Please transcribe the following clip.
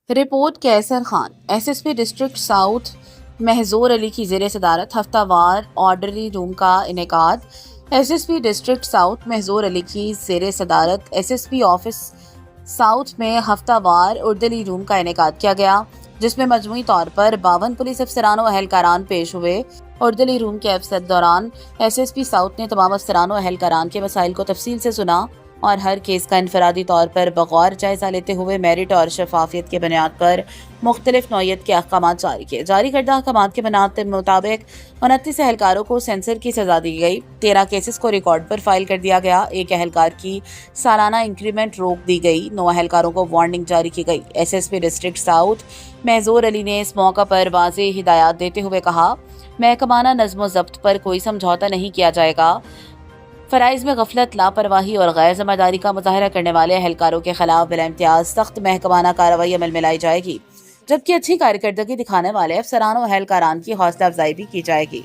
Report Qaiser Khan S S P District South Mahzoor Ali کی زیر صدارت ہفتہ وار آرڈرلی روم کا انعقاد S S P District South Mahzoor Ali کی زیر صدارت S S P office South میں ہفتہ وار آرڈرلی روم کا انعقاد کیا گیا، جس میں مجموعی طور پر 52 پولیس افسران و اہلکاران پیش ہوئے۔ آرڈرلی روم کے افتتاح دوران ایس ایس پی ساؤتھ نے تمام افسران و اہلکاران کے مسائل کو تفصیل سے سنا اور ہر کیس کا انفرادی طور پر بغور جائزہ لیتے ہوئے میرٹ اور شفافیت کے بنیاد پر مختلف نوعیت کے احکامات جاری کیے۔ جاری کردہ احکامات کے مطابق 29 اہلکاروں کو سینسر کی سزا دی گئی، 13 کیسز کو ریکارڈ پر فائل کر دیا گیا، ایک اہلکار کی سالانہ انکریمنٹ روک دی گئی، 9 اہلکاروں کو وارننگ جاری کی گئی۔ S S P District South Mahzoor Ali نے اس موقع پر واضح ہدایات دیتے ہوئے کہا، محکمانہ نظم و ضبط پر کوئی سمجھوتہ نہیں کیا جائے گا۔ فرائض میں غفلت، لاپرواہی اور غیر ذمہ داری کا مظاہرہ کرنے والے اہلکاروں کے خلاف بلا امتیاز سخت محکمانہ کارروائی عمل میں لائی جائے گی، جبکہ اچھی کارکردگی دکھانے والے افسران و اہلکاران کی حوصلہ افزائی بھی کی جائے گی۔